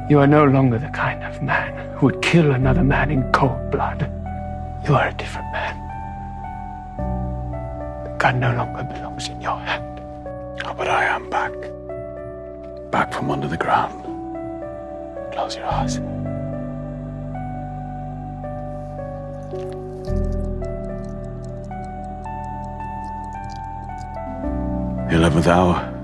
You are no longer the kind of man who would kill another man in cold blood. You are a different man. The gun no longer belongs in your hand. Oh, but I am back. Back from under the ground. Close your eyes. The 11th hour.